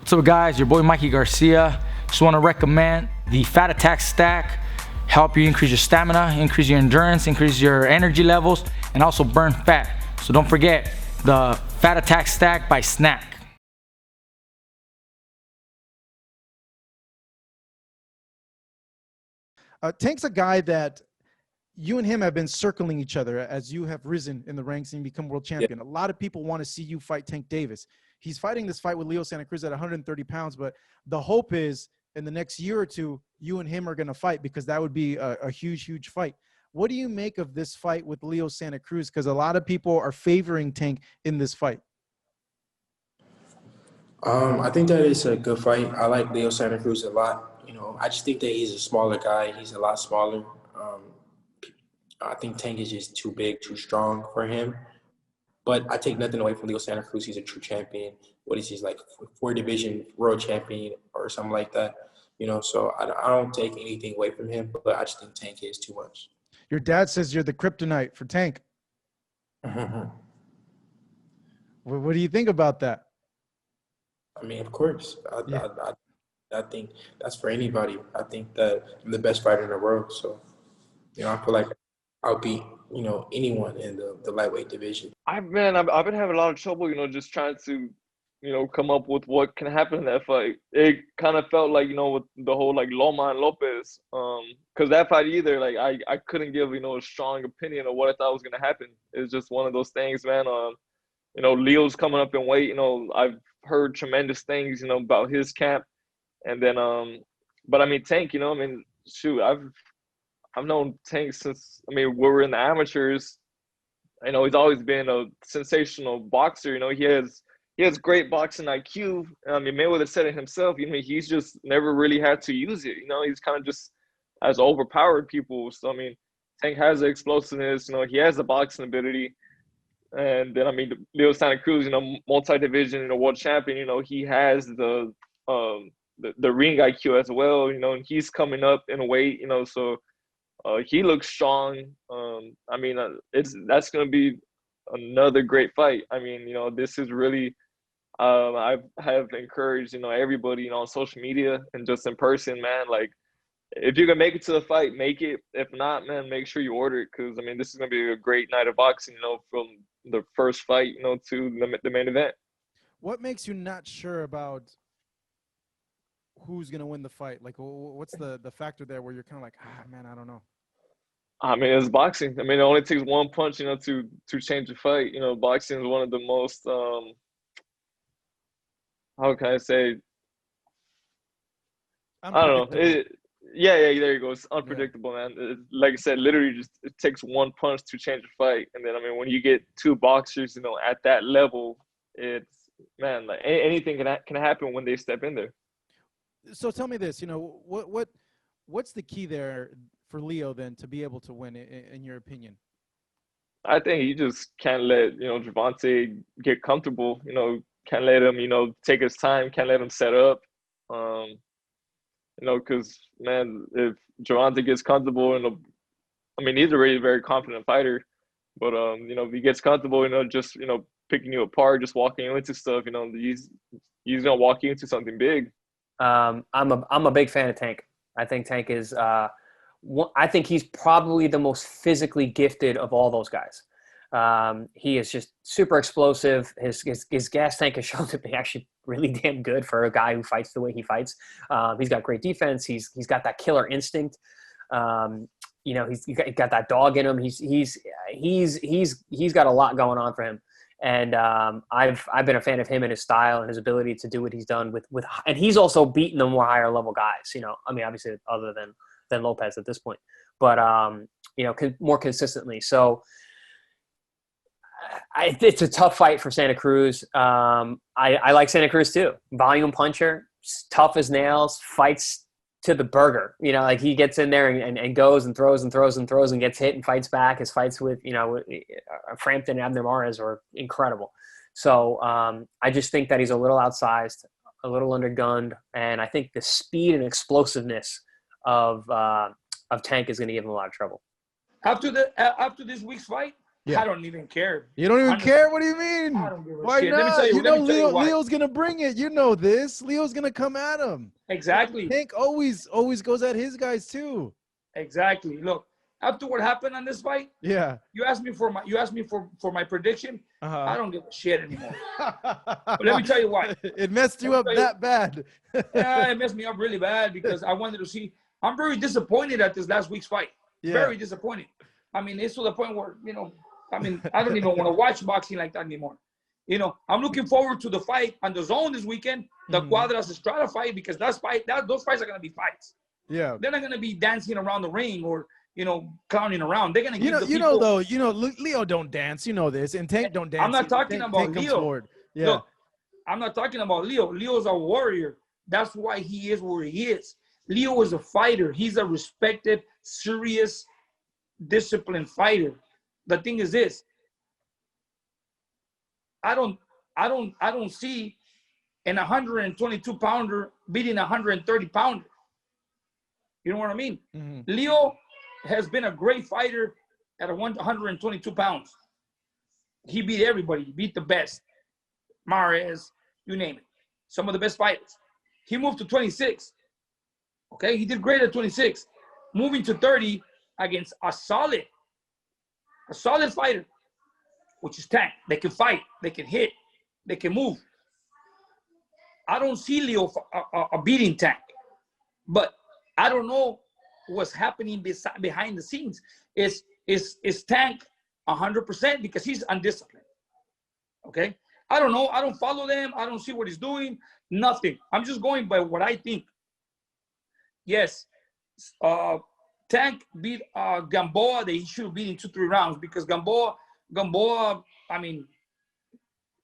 What's up, guys? Your boy Mikey Garcia. Just want to recommend the Fat Attack Stack. Help you increase your stamina, increase your endurance, increase your energy levels, and also burn fat. So don't forget the Fat Attack Stack by Snack. Tank's a guy that you and him have been circling each other as you have risen in the ranks and become world champion. Yeah. A lot of people want to see you fight Tank Davis. He's fighting this fight with Leo Santa Cruz at 130 pounds, but the hope is in the next year or two, you and him are going to fight, because that would be a huge, huge fight. What do you make of this fight with Leo Santa Cruz? Because a lot of people are favoring Tank in this fight. I think that it's a good fight. I like Leo Santa Cruz a lot. You know, I just think that he's a smaller guy. He's a lot smaller. I think Tank is just too big, too strong for him. But I take nothing away from Leo Santa Cruz. He's a true champion. What is he, like 4-division world champion or something like that? You know, so I don't take anything away from him, but I just think Tank is too much. Your dad says you're the kryptonite for Tank. What do you think about that? I mean, of course. I think that's for anybody. I think that I'm the best fighter in the world. So, you know, I feel like I'll beat, you know, anyone in the lightweight division. I've been having a lot of trouble, you know, just trying to, you know, come up with what can happen in that fight. It kind of felt like, you know, with the whole, like, Loma and Lopez, because that fight either, like, I couldn't give, you know, a strong opinion of what I thought was going to happen. It's just one of those things, man. You know, Leo's coming up in weight. You know, I've heard tremendous things, you know, about his camp. And then, but I mean, Tank, you know, I mean, shoot, I've known Tank since, I mean, we were in the amateurs. You know, he's always been a sensational boxer. You know, he has great boxing IQ. I mean, Mayweather said it himself. You know, he's just never really had to use it. You know, he's kind of just has overpowered people. So, I mean, Tank has the explosiveness. You know, he has the boxing ability. And then, I mean, Leo Santa Cruz, you know, multi-division, you know, world champion. You know, he has the ring IQ as well. You know, and he's coming up in weight. You know, so he looks strong. I mean, that's going to be another great fight. I mean, you know, this is really I have encouraged, you know, everybody, you know, on social media and just in person, man, like, if you can make it to the fight, make it. If not, man, make sure you order it, because I mean, this is gonna be a great night of boxing, you know, from the first fight, you know, to the main event. What makes you not sure about who's gonna win the fight? Like, what's the factor there where you're kind of like, man, I don't know. I mean, it's boxing. I mean, it only takes one punch, you know, to change a fight. You know, boxing is one of the most how can I say? I don't know. Yeah, there you go. It's unpredictable, man. Like I said, literally just it takes one punch to change a fight. And then, I mean, when you get two boxers, you know, at that level, it's, man, like anything can happen when they step in there. So tell me this, you know, what's the key there for Leo then to be able to win, in your opinion? I think you just can't let, you know, Gervonta get comfortable. You know, can't let him, you know, take his time. Can't let him set up. You know, because, man, if Gervonta gets comfortable, and I mean, he's already a very confident fighter, but you know, if he gets comfortable, you know, just, you know, picking you apart, just walking you into stuff, you know, he's gonna walk you into something big. I'm a big fan of Tank. I think Tank is I think he's probably the most physically gifted of all those guys. He is just super explosive. His gas tank has shown to be actually really damn good for a guy who fights the way he fights. He's got great defense. He's got that killer instinct. You know, he's got that dog in him. He's got a lot going on for him. And I've been a fan of him and his style and his ability to do what he's done with and he's also beaten the more higher level guys. You know, I mean, obviously other than Lopez at this point, but you know, more consistently. So it's a tough fight for Santa Cruz. I like Santa Cruz too. Volume puncher, tough as nails, fights to the burger. You know, like he gets in there and goes and throws and throws and throws and gets hit and fights back. His fights with, you know, Frampton and Abner Mares are incredible. So I just think that he's a little outsized, a little undergunned, and I think the speed and explosiveness of Tank is going to give him a lot of trouble. After this week's fight, Yeah. I don't even care. You don't even Honestly, care? What do you mean? I don't give a Why shit. not? Let me tell you. You know, Let me tell you why. Leo's gonna bring it. You know this. Leo's gonna come at him. Exactly. Tank always goes at his guys too. Exactly. Look, after what happened on this fight, Yeah. you asked me for my prediction. Uh-huh. I don't give a shit anymore. But let me tell you why. It messed you up that bad. Yeah, it messed me up really bad because I wanted to see. I'm very disappointed at this last week's fight. Yeah. Very disappointed. I mean, it's to the point where, I don't even want to watch boxing like that anymore. I'm looking forward to the fight on the zone this weekend, the Cuadras Estrada fight, because those fights are going to be fights. Yeah. They're not going to be dancing around the ring or, clowning around. They're going to give the people. Leo don't dance. You know this. And Tank don't dance. I'm not talking Tank about comes Leo. forward. Yeah. Look, I'm not talking about Leo. Leo's a warrior. That's why he is where he is. Leo is a fighter. He's a respected, serious, disciplined fighter. The thing is this. I don't see an 122 pounder beating a 130 pounder. You know what I mean? Mm-hmm. Leo has been a great fighter at 122 pounds. He beat everybody. He beat the best. Mares, you name it. Some of the best fighters. He moved to 26. Okay, he did great at 26. Moving to 30 against a solid fighter, which is Tank. They can fight, they can hit, they can move. I don't see Leo a beating Tank, but I don't know what's happening behind the scenes. Is Tank 100% because he's undisciplined? Okay, I don't know. I don't follow them. I don't see what he's doing. Nothing. I'm just going by what I think. Yes, Tank beat Gamboa that he should have beat in 2-3 rounds because Gamboa, I mean,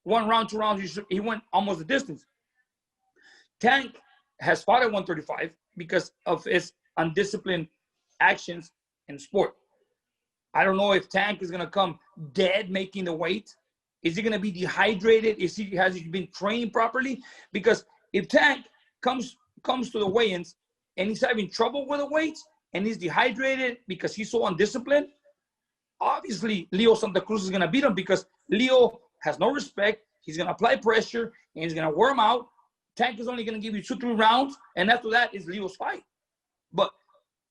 1 round, 2 rounds, he went almost the distance. Tank has fought at 135 because of his undisciplined actions in sport. I don't know if Tank is going to come dead making the weight. Is he going to be dehydrated? Has he been trained properly? Because if Tank comes to the weigh-ins and he's having trouble with the weights and he's dehydrated because he's so undisciplined, obviously Leo Santa Cruz is going to beat him because Leo has no respect. He's going to apply pressure and he's going to wear him out. Tank is only going to give you 2-3 rounds, and after that is Leo's fight. But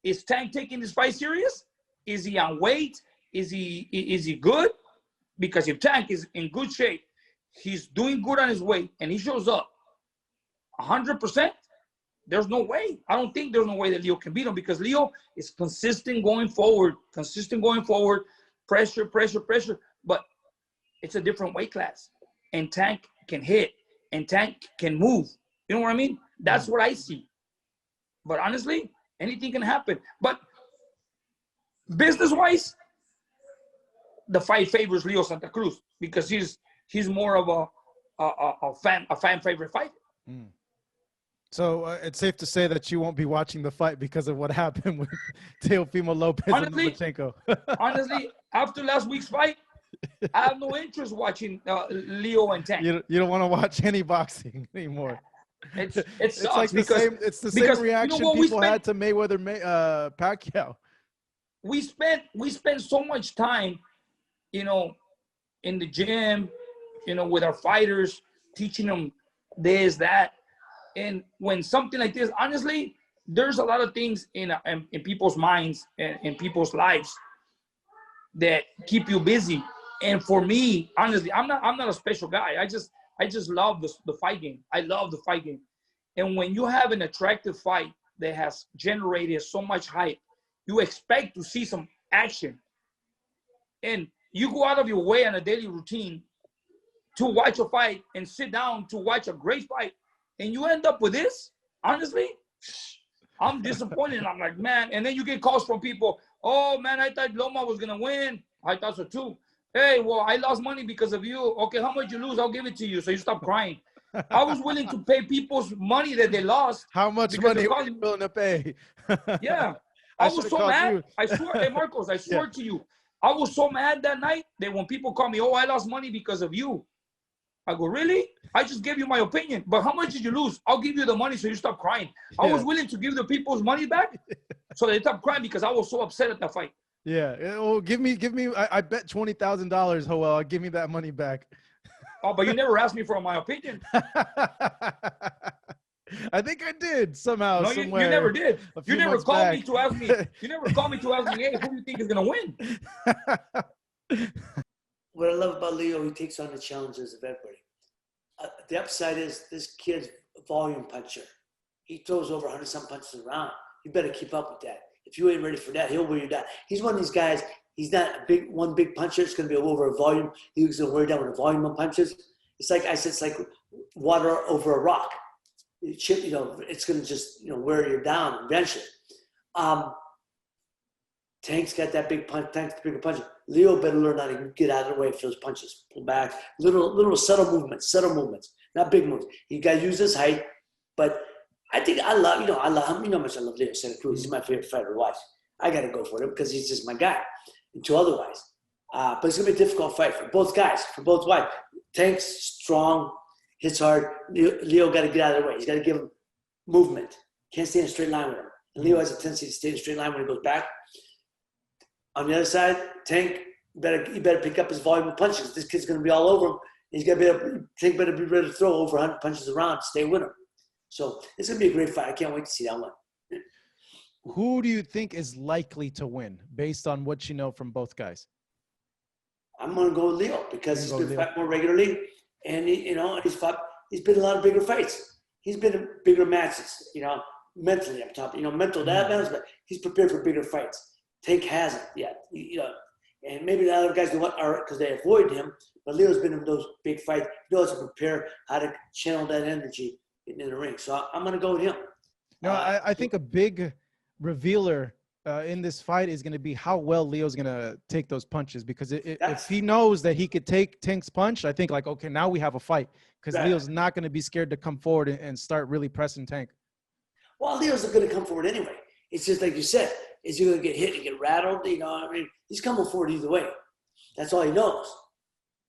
is Tank taking this fight serious? Is he on weight? Is he good? Because if Tank is in good shape, he's doing good on his weight, and he shows up 100%, there's no way. I don't think there's no way that Leo can beat him because Leo is consistent going forward, pressure. But it's a different weight class, and Tank can hit, and Tank can move. You know what I mean? That's what I see. But honestly, anything can happen. But business-wise, the fight favors Leo Santa Cruz because he's more of a fan favorite fighter. Mm. So it's safe to say that you won't be watching the fight because of what happened with Teofimo Lopez and Lomachenko. Honestly, after last week's fight, I have no interest watching Leo and Tank. You don't want to watch any boxing anymore. It It's sucks like it's the same reaction people had to Mayweather Pacquiao. We spent so much time, in the gym, with our fighters, teaching them this, that. And when something like this, honestly, there's a lot of things in people's minds and in people's lives that keep you busy. And for me, honestly, I'm not a special guy. I just love the fight game. I love the fight game. And when you have an attractive fight that has generated so much hype, you expect to see some action. And you go out of your way on a daily routine to watch a fight and sit down to watch a great fight, and you end up with this, honestly, I'm disappointed. I'm like, man. And then you get calls from people, oh, man, I thought Loma was going to win. I thought so too. Hey, well, I lost money because of you. Okay, how much you lose? I'll give it to you. So you stop crying. I was willing to pay people's money that they lost. How much money were you willing to pay? Yeah. I was so mad. I swear, hey, Marcos, I swear to you. I was so mad that night that when people call me, oh, I lost money because of you. I go, really? I just gave you my opinion. But how much did you lose? I'll give you the money so you stop crying. I was willing to give the people's money back so they stop crying because I was so upset at that fight. Yeah. Oh, give me. I bet $20,000, Joel. Give me that money back. Oh, but you never asked me for my opinion. I think I did somehow. No, you never did. You never called me to ask me. You never called me to ask me, hey, who do you think is gonna win? What I love about Leo, he takes on the challenges of everybody. The upside is this kid's a volume puncher. He throws over 100-some punches around. You better keep up with that. If you ain't ready for that, he'll wear you down. He's one of these guys. He's not one big puncher. It's going to be over a volume. He's going to wear you down with a volume of punches. It's like I said. It's like water over a rock. It's going to just wear you down eventually. Tank's got that big punch. Tank's the bigger puncher. Leo better learn how to get out of the way for those punches. Pull back. Little subtle movements. Not big moves. You got to use his height. But I think I love him. You know how much I love Leo Santa Cruz. He's my favorite fighter to watch. I got to go for him because he's just my guy. Until otherwise. But it's going to be a difficult fight for both guys, for both wives. Tank's strong, hits hard. Leo got to get out of the way. He's got to give him movement. Can't stay in a straight line with him. And Leo has a tendency to stay in a straight line when he goes back. On the other side, Tank, you better pick up his volume of punches. This kid's going to be all over him. Tank better be ready to throw over 100 punches around to stay with him. So it's going to be a great fight. I can't wait to see that one. Who do you think is likely to win based on what you know from both guys? I'm going to go with Leo because he's been fighting more regularly, and he's been in a lot of bigger fights. He's been in bigger matches, mentally up top. Mental balance, but he's prepared for bigger fights. Tank hasn't yet, and maybe the other guys are because they avoid him. But Leo's been in those big fights. He knows to prepare how to channel that energy in the ring. So I'm going to go with him. No, I think a big revealer in this fight is going to be how well Leo's going to take those punches, because if he knows that he could take Tank's punch, I think okay, now we have a fight, because Leo's not going to be scared to come forward and start really pressing Tank. Well, Leo's going to come forward anyway. It's just like you said, is he going to get hit and get rattled? He's coming forward either way. That's all he knows.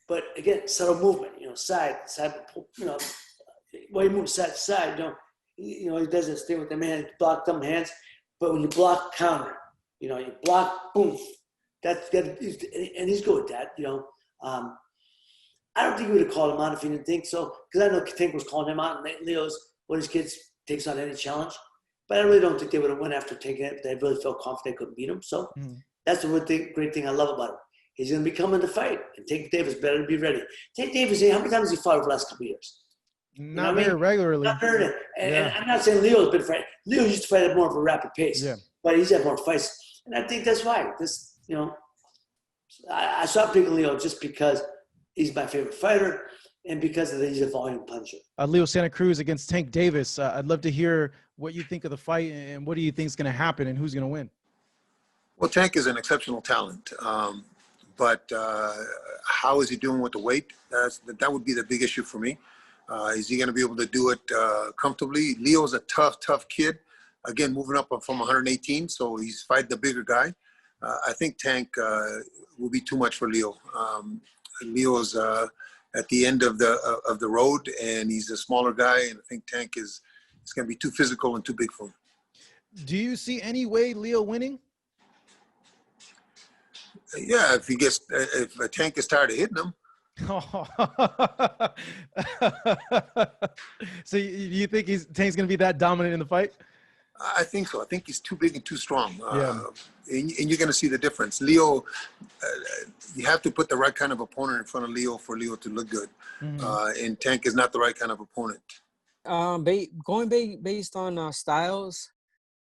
But again, subtle movement, side, he moves side to side, he does this thing with the man, block them hands. But when you block, counter, you block, boom. That's good, and he's good with that. I don't think he would have called him out if he didn't think so, because I know Tank was calling him out, and Leo's one of his kids takes on any challenge. But I really don't think they would have went after taking it. They really felt confident they couldn't beat him. So that's the great thing I love about him. He's going to be coming to fight, and Tank Davis better be ready. Tank Davis, how many times has he fought over the last couple of years? Not very regularly. Not very. And I'm not saying Leo's been fighting. Leo used to fight at more of a rapid pace, but he's had more fights. And I think that's why. I stopped picking Leo just because he's my favorite fighter and because he's a volume puncher. Leo Santa Cruz against Tank Davis. I'd love to hear what you think of the fight and what do you think is going to happen and who's going to win? Well, Tank is an exceptional talent. But how is he doing with the weight? That would be the big issue for me. Is he going to be able to do it comfortably? Leo's a tough kid. Again, moving up from 118, so he's fighting the bigger guy. I think Tank will be too much for Leo. Leo's at the end of the road, and he's a smaller guy, and I think Tank is going to be too physical and too big for him. Do you see any way Leo winning? Yeah, if a Tank is tired of hitting him. So you think Tank's going to be that dominant in the fight? I think so. I think he's too big and too strong. And you're going to see the difference. Leo, you have to put the right kind of opponent in front of Leo for Leo to look good. And Tank is not the right kind of opponent. Based on styles,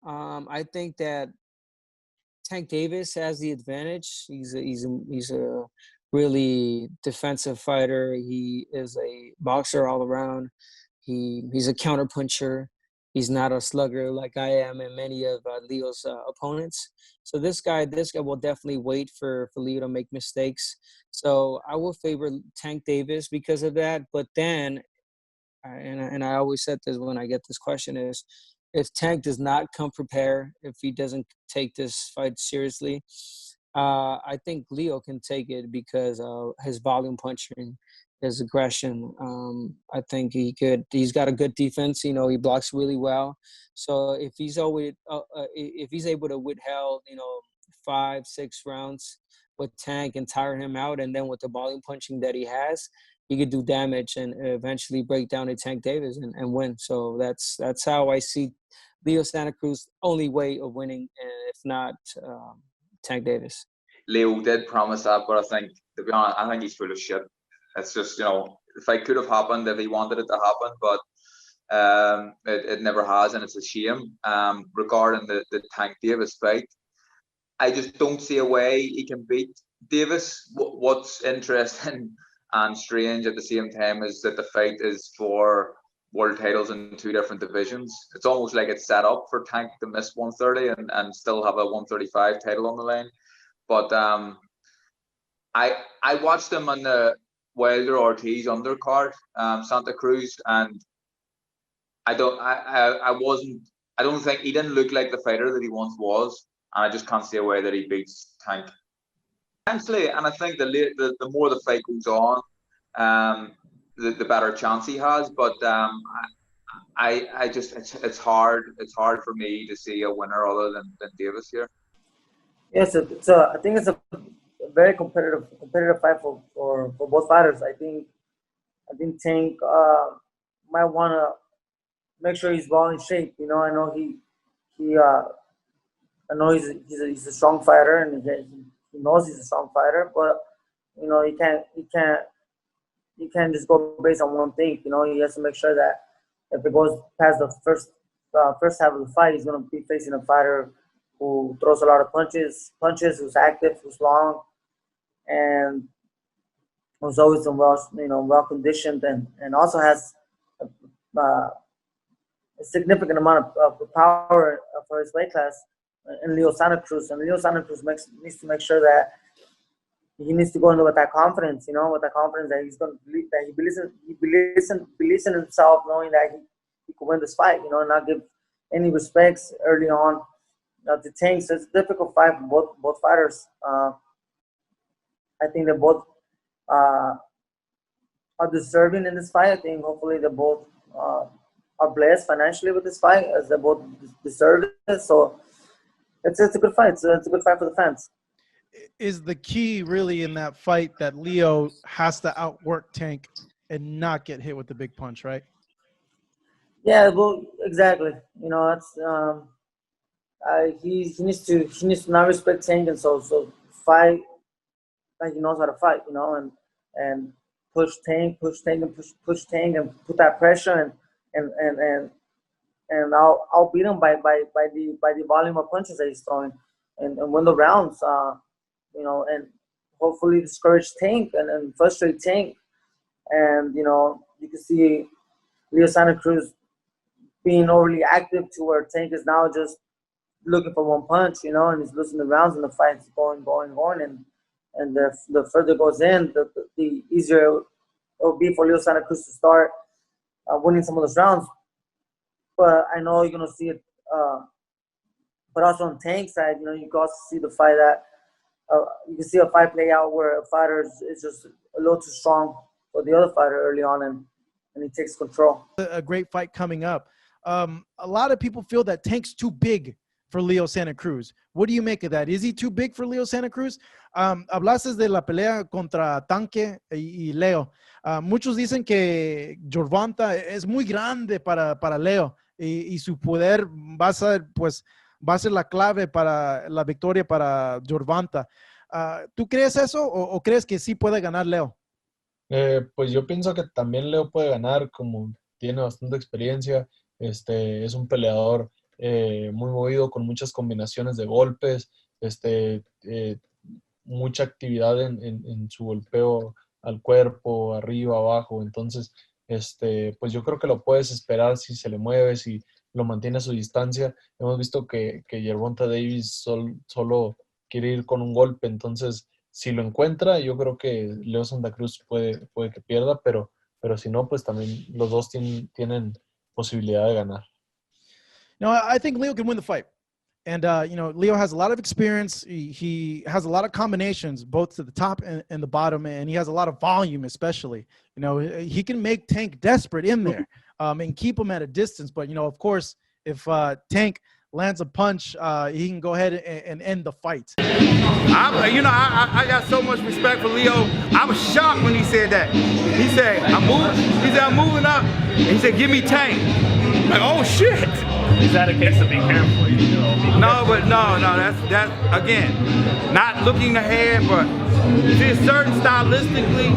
I think that Tank Davis has the advantage. He's a really defensive fighter. He is a boxer all around. He's a counterpuncher. He's not a slugger like I am and many of Leo's opponents. So this guy will definitely wait for Leo to make mistakes. So I will favor Tank Davis because of that. But then, and I always said this when I get this question, is if Tank does not come prepared, if he doesn't take this fight seriously, I think Leo can take it because of his volume punching, his aggression. I think he's got a good defense. He blocks really well. So if he's able to withhold, 5-6 rounds with Tank and tire him out, and then with the volume punching that he has, he could do damage and eventually break down a Tank Davis and win. So that's how I see Leo Santa Cruz only way of winning, if not Tank Davis. Leo did promise that, but I think, to be honest, I think he's full of shit. It's just, the fight could have happened if he wanted it to happen, but it never has, and it's a shame. Regarding the Tank Davis fight, I just don't see a way he can beat Davis. What's interesting and strange at the same time is that the fight is for world titles in 2 different divisions. It's almost like it's set up for Tank to miss 130 and still have a 135 title on the line. But I watched him on the Wilder Ortiz undercard, Santa Cruz, and I don't think he didn't look like the fighter that he once was, and I just can't see a way that he beats Tank. Potentially, and I think the more the fight goes on, the better chance he has. But I just it's hard for me to see a winner other than Davis here. Yes, I think it's a very competitive fight for both fighters. I think Tank might want to make sure he's well in shape. I know he's a strong fighter, and he knows he's a strong fighter, but he can't just go based on one thing. He has to make sure that if it goes past the first half of the fight, he's going to be facing a fighter who throws a lot of punches, who's active, who's long, and who's always well conditioned, and also has a significant amount of power for his weight class in Leo Santa Cruz. And Leo Santa Cruz needs to make sure that he needs to go into with that confidence, that he's going to believe, that he believes in himself, knowing that he could win this fight, and not give any respects early on to Tank. So it's a difficult fight for both fighters. I think they both are deserving in this fight. I think hopefully they both are blessed financially with this fight, as they both deserve it. So it's a good fight. It's a good fight for the fans. Is the key really in that fight that Leo has to outwork Tank and not get hit with the big punch, right? Yeah, well, exactly. It's he needs to not respect Tank, and so fight like he knows how to fight, and push Tank and push Tank and put that pressure and I'll beat him by the volume of punches that he's throwing and win the rounds, and hopefully discourage Tank and frustrate Tank. And you can see Leo Santa Cruz being overly active to where Tank is now just looking for one punch, and he's losing the rounds, and the fight's going, and the further it goes in, the easier it will be for Leo Santa Cruz to start winning some of those rounds. But I know you're gonna see it. But also on Tank's side, you can also see the fight that you can see a fight play out where a fighter is just a little too strong for the other fighter early on, and he takes control. A great fight coming up. A lot of people feel that Tank's too big for Leo Santa Cruz. What do you make of that? Is he too big for Leo Santa Cruz? Hablaste de la pelea contra Tanque y Leo. Muchos dicen que Gervonta es muy grande para Leo y su poder va a ser la clave para la victoria para Gervonta. ¿Tú crees eso o crees que sí puede ganar Leo? Pues yo pienso que también Leo puede ganar, como tiene bastante experiencia. Es un peleador muy movido, con muchas combinaciones de golpes, mucha actividad en su golpeo al cuerpo, arriba, abajo. Entonces, pues yo creo que lo puedes esperar si se le mueve, si lo mantiene a su distancia. Hemos visto que Gervonta Davis solo quiere ir con un golpe, entonces si lo encuentra, yo creo que Leo Santa Cruz puede que pierda, pero si no, pues también los dos tienen posibilidad de ganar. No, I think Leo can win the fight. And, Leo has a lot of experience. He has a lot of combinations, both to the top and the bottom, and he has a lot of volume, especially. He can make Tank desperate in there and keep him at a distance. But, of course, if Tank lands a punch, he can go ahead and end the fight. I got so much respect for Leo. I was shocked when he said that. He said, I'm moving up. And he said, give me Tank. I'm like, oh shit. Is that a case of being careful? No, that's again, not looking ahead, but see, certain stylistically,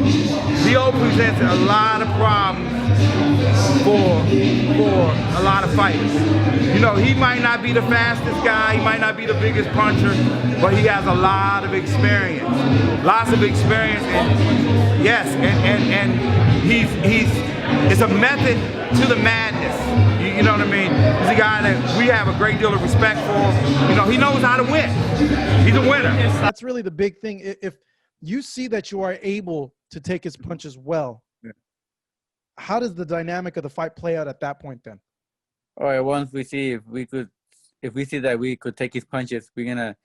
Leo presents a lot of problems for a lot of fighters. You know, he might not be the fastest guy, he might not be the biggest puncher, but he has a lot of experience. Lots of experience, and yes, and it's a method to the madness. You know what I mean? He's a guy that we have a great deal of respect for. You know, he knows how to win. He's a winner. That's really the big thing. If you see that you are able to take his punches well, how does the dynamic of the fight play out at that point then? All right, once we see if we see that we could take his punches, we're gonna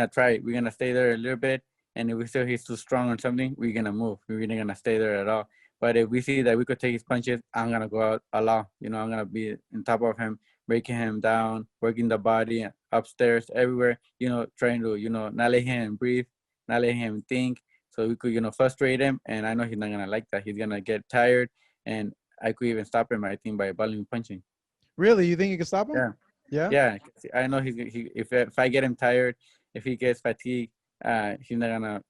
try it. We're gonna stay there a little bit, and if we feel he's too strong or something, we're gonna move. We're not gonna stay there at all. But if we see that we could take his punches, I'm gonna go out alone. You know, I'm gonna be on top of him, breaking him down, working the body upstairs, everywhere. You know, trying to not let him breathe, not let him think, so we could frustrate him. And I know he's not gonna like that. He's gonna get tired, and I could even stop him, I think, by volume punching. Really, you think you can stop him? Yeah. Yeah. Yeah, I know if I get him tired, if he gets fatigued, he's not gonna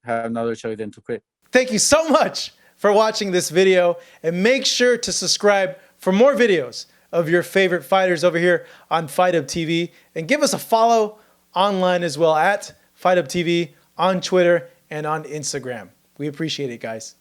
have another choice than to quit. Thank you so much for watching this video, and make sure to subscribe for more videos of your favorite fighters over here on Fight Up TV, and give us a follow online as well at Fight Up TV on Twitter and on Instagram. We appreciate it, guys.